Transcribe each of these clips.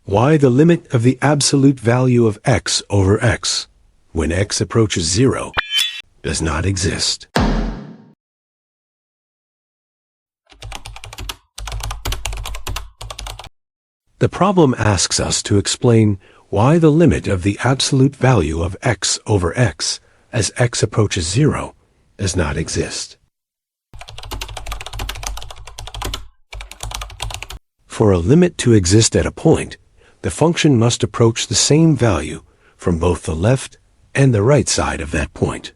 Why the limit of the absolute value of x over x, when x approaches 0, does not exist. The problem asks us to explain why the limit of the absolute value of x over x as x approaches 0 does not exist. For a limit to exist at a point, the function must approach the same value from both the left and the right side of that point.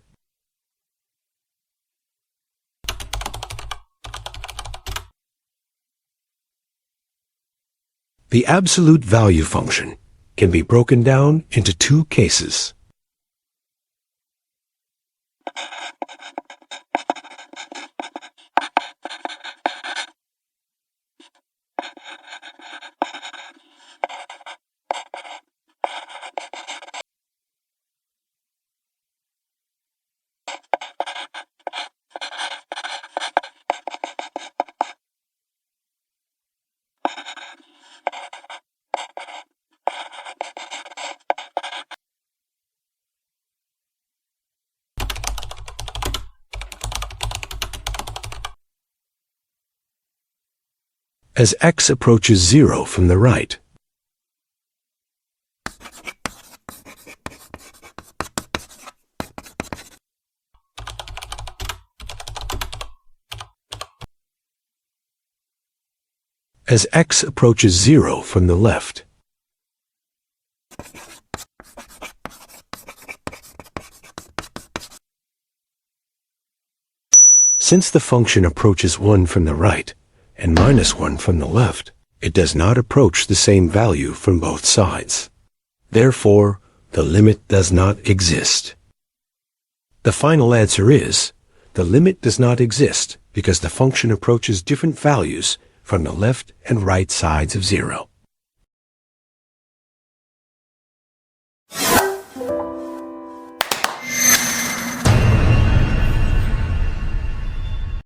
The absolute value function can be broken down into two cases. As x approaches 0 from the right, as x approaches 0 from the left, since the function approaches 1 from the right and -1 from the left, it does not approach the same value from both sides. Therefore, the limit does not exist. The final answer is, the limit does not exist because the function approaches different values from the left and right sides of 0.